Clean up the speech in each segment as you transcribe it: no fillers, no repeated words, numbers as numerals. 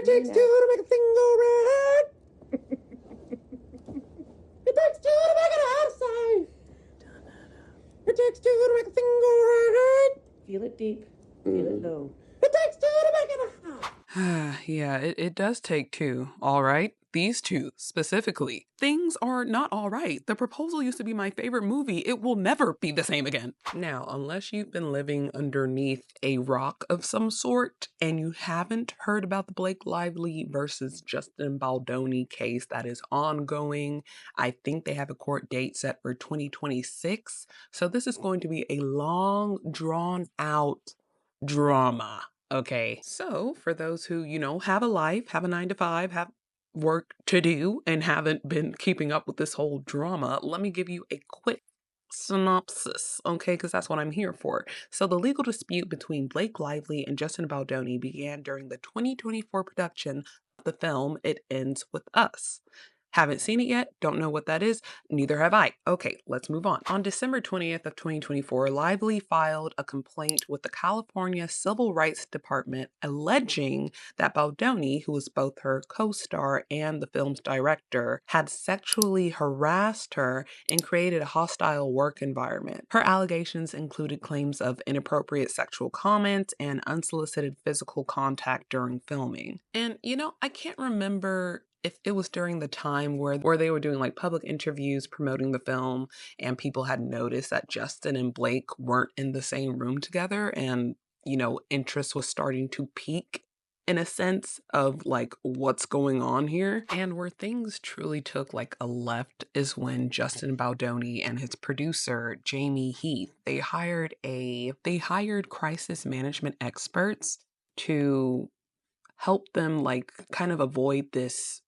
It takes two to make a thing go right. It takes two to make it out of sight. It takes two to make a thing go right. Feel it deep. Feel it low. It takes two to make it high. Yeah, it does take two, all right? These two, specifically. Things are not all right. The Proposal used to be my favorite movie. It will never be the same again. Now, unless you've been living underneath a rock of some sort and you haven't heard about the Blake Lively versus Justin Baldoni case that is ongoing, I think they have a court date set for 2026. So this is going to be a long, drawn out drama. Okay, so for those who, have a life, have a 9 to 5, have work to do, and haven't been keeping up with this whole drama, let me give you a quick synopsis, okay, because that's what I'm here for. So the legal dispute between Blake Lively and Justin Baldoni began during the 2024 production of the film It Ends With Us. Haven't seen it yet, don't know what that is, neither have I. Okay, let's move on. On December 20th of 2024, Lively filed a complaint with the California Civil Rights Department alleging that Baldoni, who was both her co-star and the film's director, had sexually harassed her and created a hostile work environment. Her allegations included claims of inappropriate sexual comments and unsolicited physical contact during filming. And, I can't remember if it was during the time where they were doing like public interviews promoting the film and people had noticed that Justin and Blake weren't in the same room together and, interest was starting to peak in a sense of like what's going on here. And where things truly took like a left is when Justin Baldoni and his producer, Jamie Heath, they hired crisis management experts to help them like kind of avoid this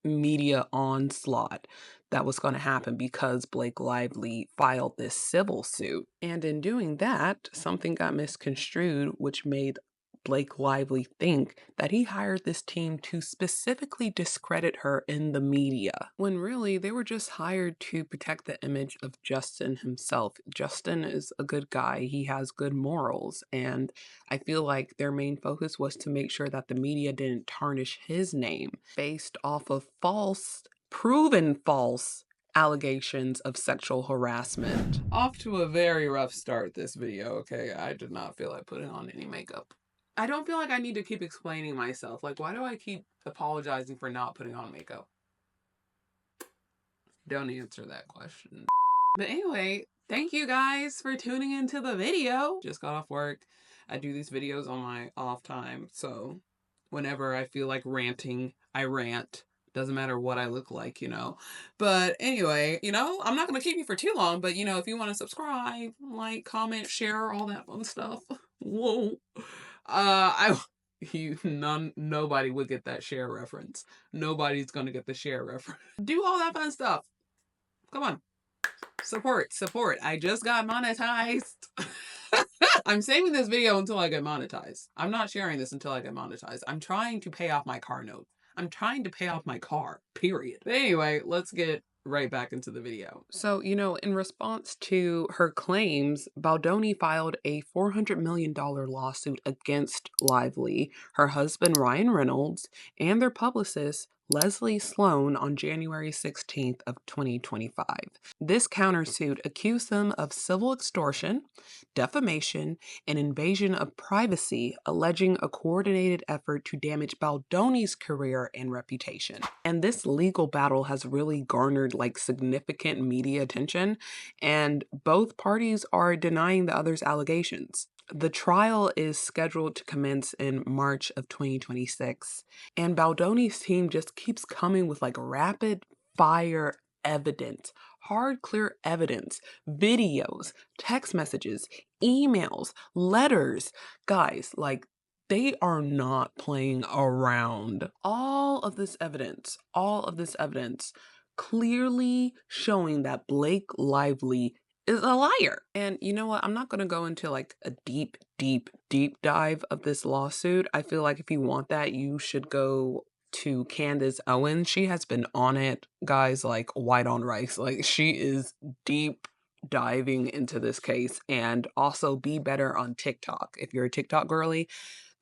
media onslaught that was going to happen because Blake Lively filed this civil suit. And in doing that, something got misconstrued, which made Blake Lively think that he hired this team to specifically discredit her in the media, when really they were just hired to protect the image of Justin himself. Justin is a good guy. He has good morals. And I feel like their main focus was to make sure that the media didn't tarnish his name based off of proven false allegations of sexual harassment. Off to a very rough start this video, okay? I did not feel like putting on any makeup. I don't feel like I need to keep explaining myself. Like, why do I keep apologizing for not putting on makeup? Don't answer that question. But anyway, thank you guys for tuning into the video. Just got off work. I do these videos on my off time. So whenever I feel like ranting, I rant. Doesn't matter what I look like, But anyway, I'm not going to keep you for too long. But, if you want to subscribe, like, comment, share, all that fun stuff. Whoa. Nobody would get that share reference. Nobody's gonna get the share reference. Do all that fun stuff. Come on. Support. I just got monetized. I'm saving this video until I get monetized. I'm not sharing this until I get monetized. I'm trying to pay off my car note. I'm trying to pay off my car, period. But anyway, let's get right back into the video. So, in response to her claims, Baldoni filed a $400 million lawsuit against Lively, her husband Ryan Reynolds, and their publicist Leslie Sloan on January 16th of 2025. This countersuit accused them of civil extortion, defamation, and invasion of privacy, alleging a coordinated effort to damage Baldoni's career and reputation. And this legal battle has really garnered like significant media attention, and both parties are denying the other's allegations. The trial is scheduled to commence in March of 2026, and Baldoni's team just keeps coming with like rapid fire evidence, hard, clear evidence, videos, text messages, emails, letters. Guys, like, they are not playing around. All of this evidence clearly showing that Blake Lively is a liar. And you know what? I'm not going to go into like a deep dive of this lawsuit. I feel like if you want that, you should go to Candace Owens. She has been on it, guys, like white on rice. Like, she is deep diving into this case. And also be better on TikTok. If you're a TikTok girly,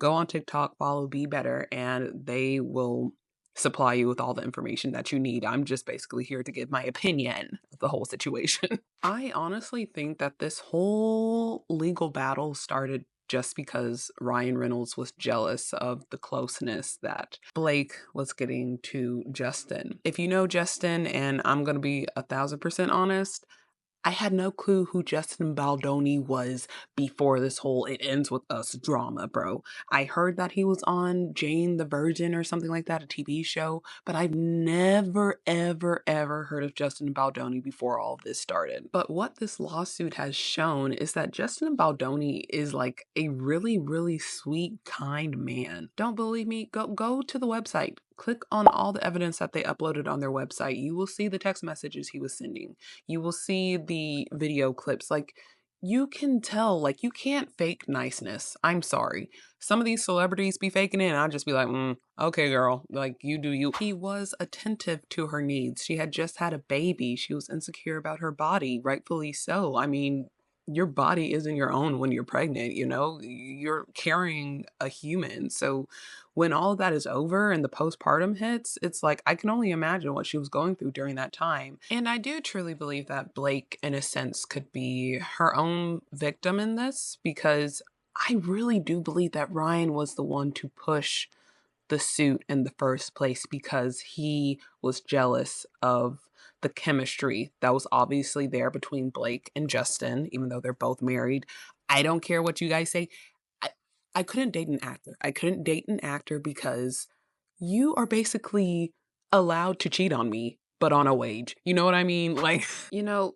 Go on TikTok, follow Be Better, and they will supply you with all the information that you need. I'm just basically here to give my opinion of the whole situation. I honestly think that this whole legal battle started just because Ryan Reynolds was jealous of the closeness that Blake was getting to Justin. If you know Justin, and I'm going to be 1,000% honest, I had no clue who Justin Baldoni was before this whole "It Ends With Us" drama, bro. I heard that he was on Jane the Virgin or something like that, a TV show, but I've never, ever, ever heard of Justin Baldoni before all of this started. But what this lawsuit has shown is that Justin Baldoni is like a really, really sweet, kind man. Don't believe me? Go to the website. Click on all the evidence that they uploaded on their website. You will see the text messages he was sending. You will see the video clips. Like, you can tell, like, you can't fake niceness. I'm sorry. Some of these celebrities be faking it, and I'll just be like, okay, girl, like, you do you. He was attentive to her needs. She had just had a baby. She was insecure about her body, rightfully so. I mean, your body isn't your own when you're pregnant, you know? You're carrying a human. So when all of that is over and the postpartum hits, it's like I can only imagine what she was going through during that time. And I do truly believe that Blake, in a sense, could be her own victim in this, because I really do believe that Ryan was the one to push the suit in the first place, because he was jealous of the chemistry that was obviously there between Blake and Justin, even though they're both married. I don't care what you guys say. I, I couldn't date an actor. I couldn't date an actor because you are basically allowed to cheat on me, but on a wage. You know what I mean? Like,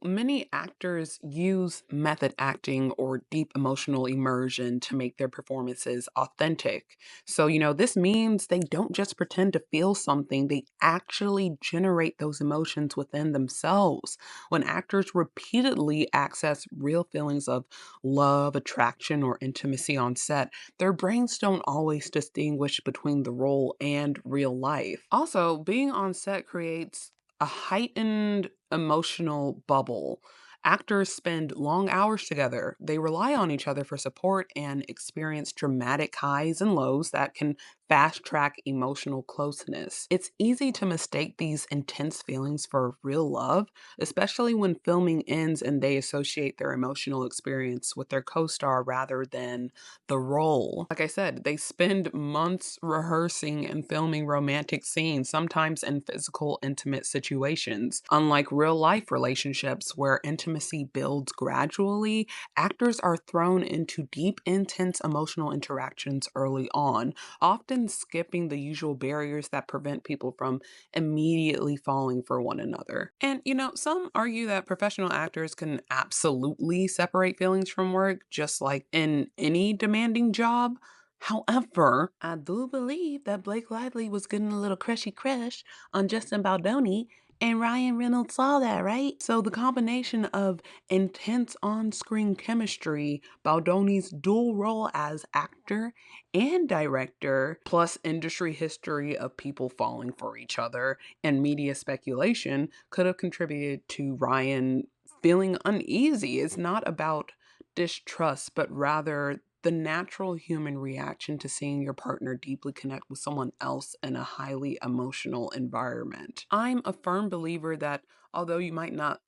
many actors use method acting or deep emotional immersion to make their performances authentic. So, this means they don't just pretend to feel something, they actually generate those emotions within themselves. When actors repeatedly access real feelings of love, attraction, or intimacy on set, their brains don't always distinguish between the role and real life. Also, being on set creates a heightened emotional bubble. Actors spend long hours together. They rely on each other for support and experience dramatic highs and lows that can fast track emotional closeness. It's easy to mistake these intense feelings for real love, especially when filming ends and they associate their emotional experience with their co star rather than the role. Like I said, they spend months rehearsing and filming romantic scenes, sometimes in physical, intimate situations. Unlike real life relationships where intimacy builds gradually, actors are thrown into deep, intense emotional interactions early on, often skipping the usual barriers that prevent people from immediately falling for one another. And, some argue that professional actors can absolutely separate feelings from work, just like in any demanding job. However, I do believe that Blake Lively was getting a little crushy crush on Justin Baldoni, and Ryan Reynolds saw that, right? So the combination of intense on-screen chemistry, Baldoni's dual role as actor and director, plus industry history of people falling for each other and media speculation, could have contributed to Ryan feeling uneasy. It's not about distrust, but rather the natural human reaction to seeing your partner deeply connect with someone else in a highly emotional environment. I'm a firm believer that although you might not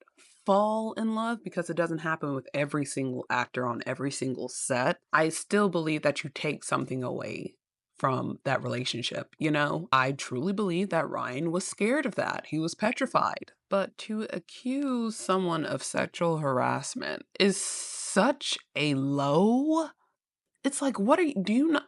fall in love, because it doesn't happen with every single actor on every single set, I still believe that you take something away from that relationship. I truly believe that Ryan was scared of that. He was petrified. But to accuse someone of sexual harassment is such a low. It's like, what are you, do you not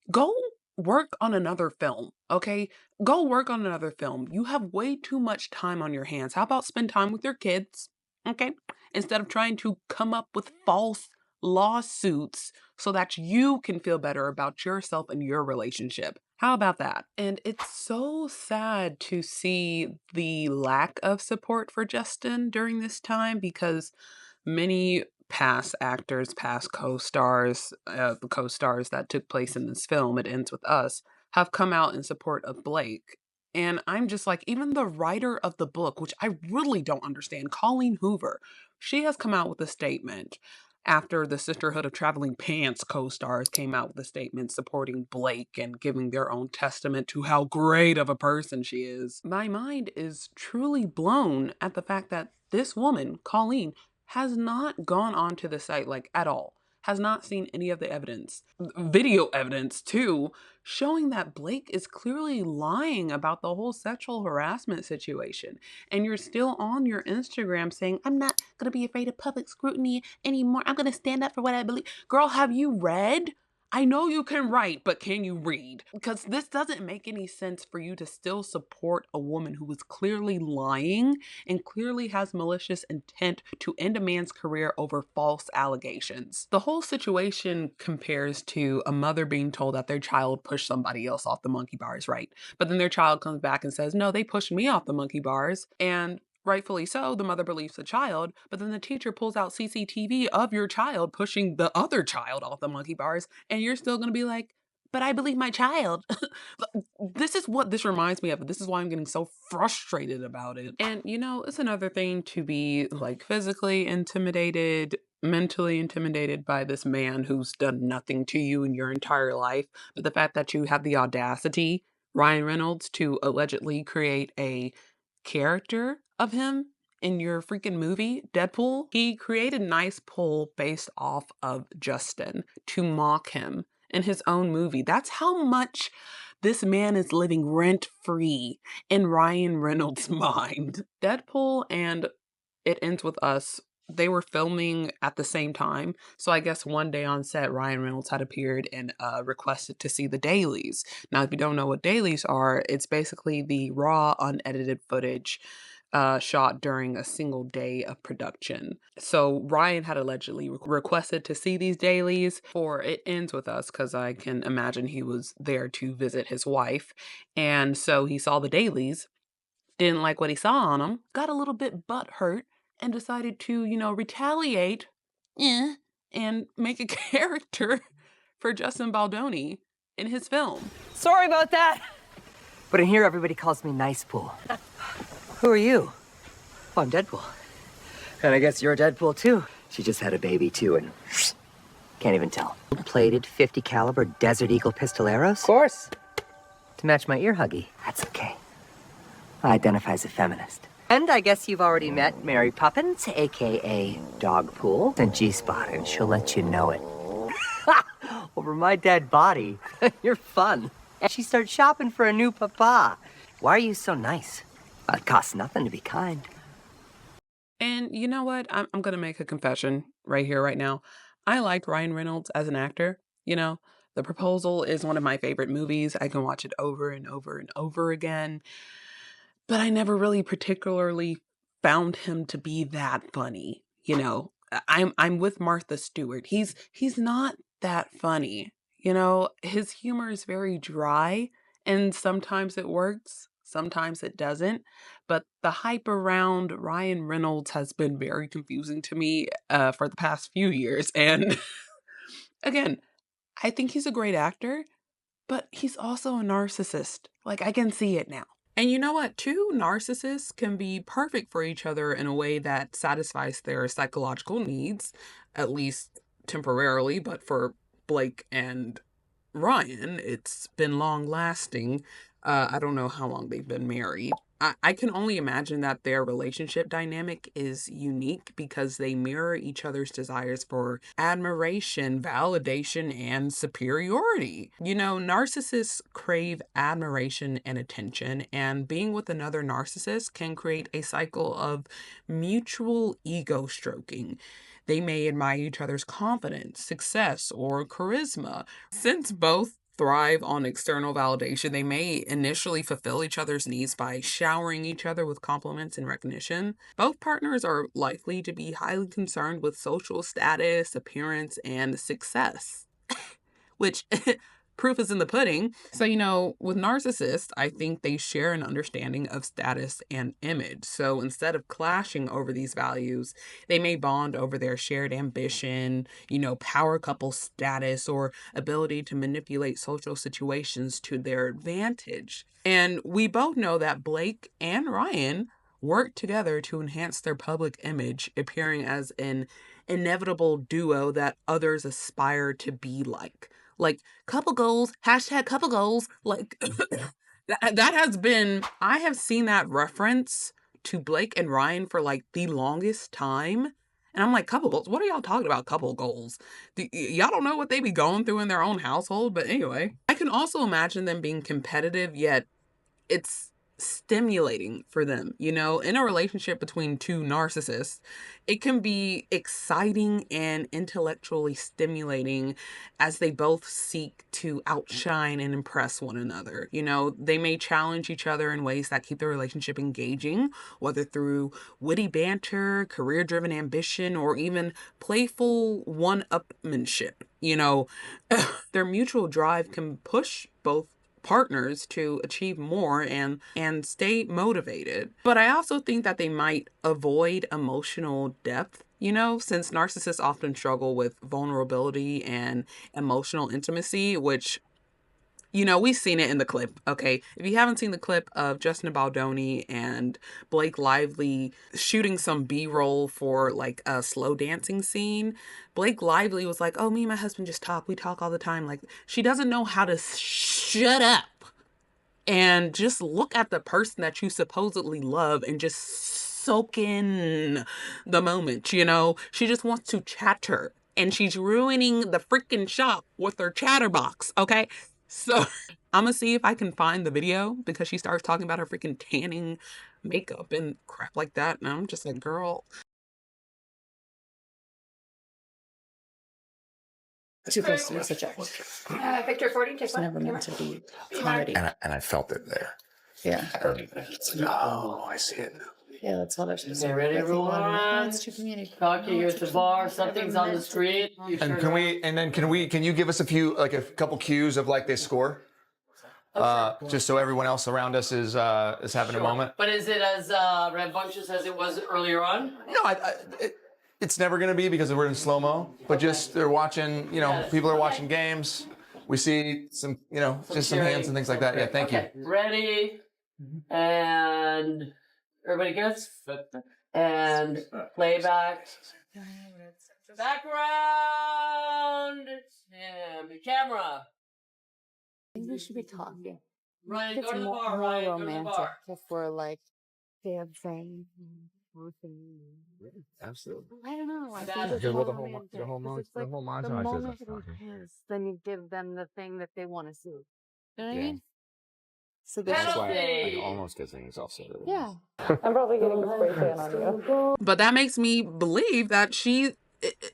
go work on another film, okay? Go work on another film. You have way too much time on your hands. How about spend time with your kids, okay? Instead of trying to come up with false lawsuits so that you can feel better about yourself and your relationship. How about that? And it's so sad to see the lack of support for Justin during this time, because many past actors, past co-stars, the co-stars that took place in this film, It Ends With Us, have come out in support of Blake. And I'm just like, even the writer of the book, which I really don't understand, Colleen Hoover, she has come out with a statement. after the Sisterhood of Traveling Pants co-stars came out with a statement supporting Blake and giving their own testament to how great of a person she is. My mind is truly blown at the fact that this woman, Colleen, has not gone onto the site like at all. Has not seen any of the evidence, video evidence too, showing that Blake is clearly lying about the whole sexual harassment situation. And you're still on your Instagram saying, I'm not going to be afraid of public scrutiny anymore. I'm going to stand up for what I believe. Girl, have you read? I know you can write, but can you read? Because this doesn't make any sense for you to still support a woman who is clearly lying and clearly has malicious intent to end a man's career over false allegations. The whole situation compares to a mother being told that their child pushed somebody else off the monkey bars, right? But then their child comes back and says, no, they pushed me off the monkey bars. And rightfully so, the mother believes the child, but then the teacher pulls out CCTV of your child pushing the other child off the monkey bars, and you're still going to be like, but I believe my child. This is what this reminds me of. This is why I'm getting so frustrated about it. And, it's another thing to be like physically intimidated, mentally intimidated by this man who's done nothing to you in your entire life. But the fact that you have the audacity, Ryan Reynolds, to allegedly create a character of him in your freaking movie, Deadpool, he created Nice Pull based off of Justin to mock him in his own movie. That's how much this man is living rent-free in Ryan Reynolds' mind. Deadpool and It Ends With Us, they were filming at the same time. So I guess one day on set, Ryan Reynolds had appeared and requested to see the dailies. Now, if you don't know what dailies are, it's basically the raw, unedited footage shot during a single day of production. So Ryan had allegedly requested to see these dailies for It Ends With Us because I can imagine he was there to visit his wife. And so he saw the dailies, didn't like what he saw on them, got a little bit butthurt, and decided to, retaliate and make a character for Justin Baldoni in his film. Sorry about that. But in here, everybody calls me Nice Pool. Who are you? Oh, I'm Deadpool. And I guess you're Deadpool, too. She just had a baby, too, and can't even tell. Plated 50 caliber Desert Eagle pistoleros? Of course. To match my ear huggy. That's okay. I identify as a feminist. And I guess you've already met Mary Poppins, a.k.a. Dogpool, and G-Spot, and she'll let you know it. Over my dead body. You're fun. And she starts shopping for a new papa. Why are you so nice? It costs nothing to be kind. And you know what? I'm going to make a confession right here, right now. I liked Ryan Reynolds as an actor. The Proposal is one of my favorite movies. I can watch it over and over and over again. But I never really particularly found him to be that funny. I'm with Martha Stewart. He's not that funny. His humor is very dry, and sometimes it works, sometimes it doesn't. But the hype around Ryan Reynolds has been very confusing to me for the past few years. And again, I think he's a great actor, but he's also a narcissist. Like, I can see it now. And you know what? Two narcissists can be perfect for each other in a way that satisfies their psychological needs, at least temporarily. But for Blake and Ryan, it's been long lasting. I don't know how long they've been married. I can only imagine that their relationship dynamic is unique because they mirror each other's desires for admiration, validation, and superiority. Narcissists crave admiration and attention, and being with another narcissist can create a cycle of mutual ego stroking. They may admire each other's confidence, success, or charisma. Since both thrive on external validation, they may initially fulfill each other's needs by showering each other with compliments and recognition. Both partners are likely to be highly concerned with social status, appearance, and success, which proof is in the pudding. So, with narcissists, I think they share an understanding of status and image. So instead of clashing over these values, they may bond over their shared ambition, power couple status, or ability to manipulate social situations to their advantage. And we both know that Blake and Ryan work together to enhance their public image, appearing as an inevitable duo that others aspire to be like. Like, couple goals, hashtag couple goals. Like, that has been, I have seen that reference to Blake and Ryan for like the longest time. And I'm like, couple goals? What are y'all talking about, couple goals? Y'all don't know what they be going through in their own household? But anyway, I can also imagine them being competitive, yet it's stimulating for them. You know, in a relationship between two narcissists, it can be exciting and intellectually stimulating as they both seek to outshine and impress one another. You know, they may challenge each other in ways that keep the relationship engaging, whether through witty banter, career-driven ambition, or even playful one-upmanship. You know, their mutual drive can push both partners to achieve more and stay motivated. But I also think that they might avoid emotional depth, you know, since narcissists often struggle with vulnerability and emotional intimacy, which, you know, we've seen it in the clip, okay? If you haven't seen the clip of Justin Baldoni and Blake Lively shooting some B-roll for like a slow dancing scene, Blake Lively was like, oh, me and my husband just talk. We talk all the time. Like, she doesn't know how to shut up and just look at the person that you supposedly love and just soak in the moment, you know? She just wants to chatter, and she's ruining the freaking shop with her chatterbox, okay? So I'm gonna see if I can find the video, because she starts talking about her freaking tanning makeup and crap like that. And I'm just like, girl. Too close to be such a Victor 40, take it's never meant to be comedy. And I felt it there. Yeah. Oh, I see it. Yeah, that's all there's. Okay, ready, everyone? It's too comedic. Talking, you're at the bar, something's on the street. And can you give us a couple cues of like this score? Just so everyone else around us is having a moment. But is it as rambunctious as it was earlier on? No, it's never gonna be, because we're in slow-mo, but just they're watching, you know, people are watching games. We see some, you know, just some hands and things like that. Yeah, thank you. Ready, and everybody gets, and playback. Background, and the camera. I think we should be talking. Ryan, It's go to the more bar, Ryan, go to the romantic bar. if we're like dancing. Absolutely. I don't know. I That's think it's good. more Well, the romantic. whole 'Cause it's the like whole the montage is moment us is talking. intense, then you give them the thing that they want to see. You know what I Yeah. mean? So That's this why I almost get things off. yeah. I'm probably getting a spray tan on you. But that makes me believe that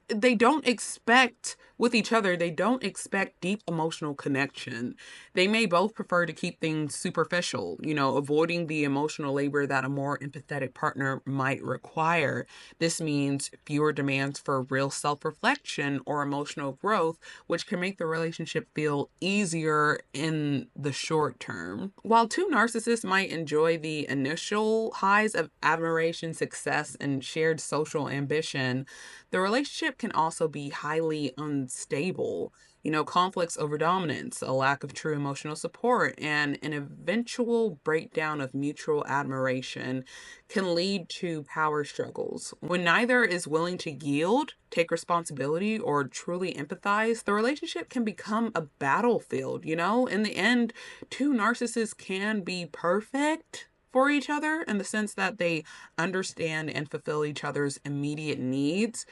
they don't expect, with each other, they don't expect deep emotional connection. They may both prefer to keep things superficial, you know, avoiding the emotional labor that a more empathetic partner might require. This means fewer demands for real self-reflection or emotional growth, which can make the relationship feel easier in the short term. While two narcissists might enjoy the initial highs of admiration, success, and shared social ambition, the relationship can also be highly unstable. You know, conflicts over dominance, a lack of true emotional support, and an eventual breakdown of mutual admiration can lead to power struggles. When neither is willing to yield, take responsibility, or truly empathize, the relationship can become a battlefield. You know, in the end, two narcissists can be perfect for each other in the sense that they understand and fulfill each other's immediate needs.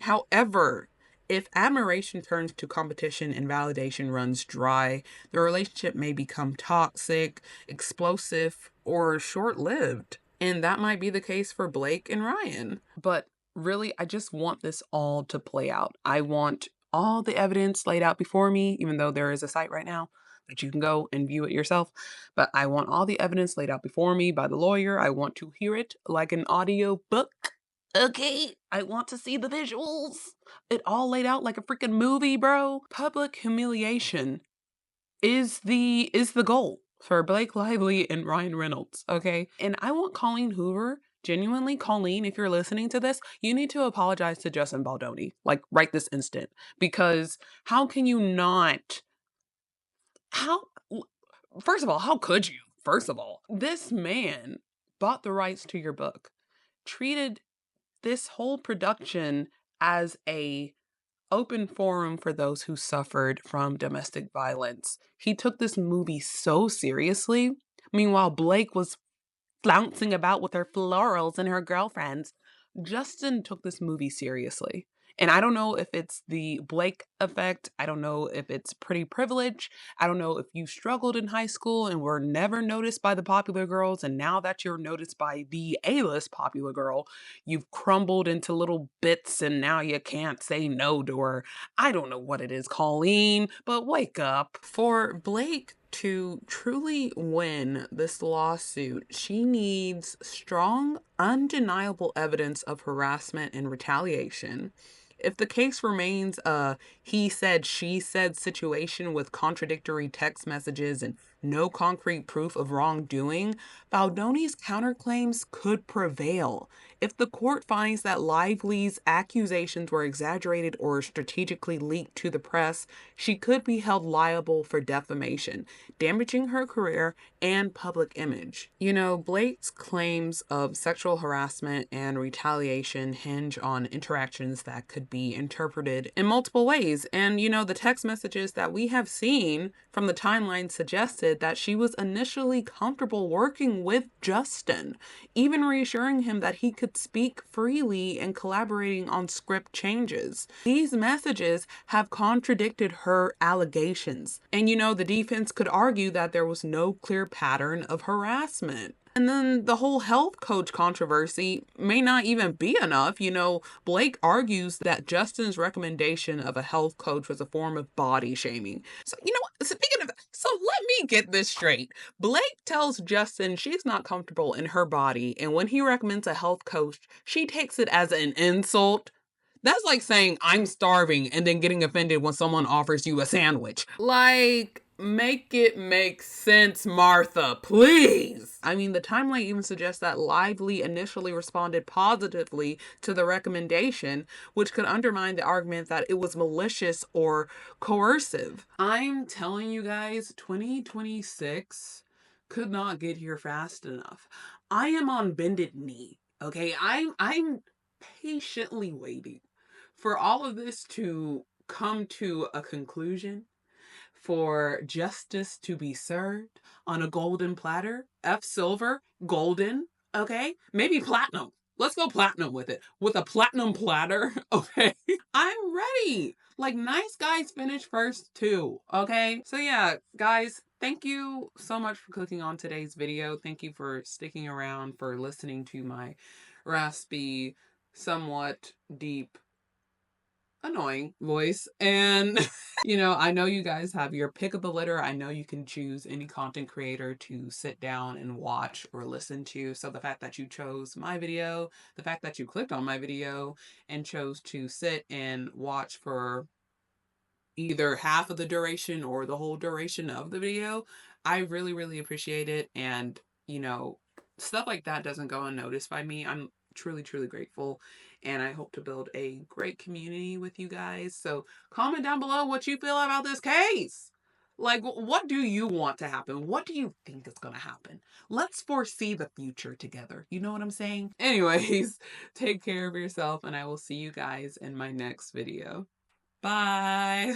However, if admiration turns to competition and validation runs dry, the relationship may become toxic, explosive, or short-lived. And that might be the case for Blake and Ryan. But really, I just want this all to play out. I want all the evidence laid out before me, even though there is a site right now that you can go and view it yourself. But I want all the evidence laid out before me by the lawyer. I want to hear it like an audio book. Okay, I want to see the visuals. It all laid out like a freaking movie, bro. Public humiliation is the goal for Blake Lively and Ryan Reynolds, okay? And I want Colleen Hoover, genuinely, Colleen, if you're listening to this, you need to apologize to Justin Baldoni, like right this instant. Because how can you not? First of all, how could you? First of all, this man bought the rights to your book, treated this whole production as a open forum for those who suffered from domestic violence. He took this movie so seriously. Meanwhile, Blake was flouncing about with her florals and her girlfriends. Justin took this movie seriously. And I don't know if it's the Blake effect. I don't know if it's pretty privilege. I don't know if you struggled in high school and were never noticed by the popular girls. And now that you're noticed by the A-list popular girl, you've crumbled into little bits and now you can't say no to her. I don't know what it is, Colleen, but wake up. For Blake to truly win this lawsuit, she needs strong, undeniable evidence of harassment and retaliation. If the case remains a he said, she said situation with contradictory text messages and no concrete proof of wrongdoing, Baldoni's counterclaims could prevail. If the court finds that Lively's accusations were exaggerated or strategically leaked to the press, she could be held liable for defamation, damaging her career and public image. You know, Blake's claims of sexual harassment and retaliation hinge on interactions that could be interpreted in multiple ways. And, you know, the text messages that we have seen from the timeline suggested that she was initially comfortable working with Justin, even reassuring him that he could speak freely and collaborating on script changes. These messages have contradicted her allegations. And, you know, the defense could argue that there was no clear pattern of harassment. And then the whole health coach controversy may not even be enough. You know, Blake argues that Justin's recommendation of a health coach was a form of body shaming. So, you know what? Speaking of that, so let me get this straight. Blake tells Justin she's not comfortable in her body, and when he recommends a health coach, she takes it as an insult. That's like saying I'm starving and then getting offended when someone offers you a sandwich. Like, make it make sense, Martha, please. I mean, the timeline even suggests that Lively initially responded positively to the recommendation, which could undermine the argument that it was malicious or coercive. I'm telling you guys, 2026 could not get here fast enough. I am on bended knee, okay? I'm patiently waiting for all of this to come to a conclusion, for justice to be served on a golden platter. Silver, golden, okay? Maybe platinum. Let's go platinum with it. With a platinum platter, okay? I'm ready. Like, nice guys finish first too, okay? So yeah, guys, thank you so much for clicking on today's video. Thank you for sticking around, for listening to my raspy, somewhat deep, annoying voice. And you know, I know you guys have your pick of the litter. I know you can choose any content creator to sit down and watch or listen to. So the fact that you chose my video, the fact that you clicked on my video and chose to sit and watch for either half of the duration or the whole duration of the video, I really, really appreciate it. And, you know, stuff like that doesn't go unnoticed by me. I'm truly, truly grateful. And I hope to build a great community with you guys. So comment down below what you feel about this case. Like, what do you want to happen? What do you think is going to happen? Let's foresee the future together. You know what I'm saying? Anyways, take care of yourself, and I will see you guys in my next video. Bye.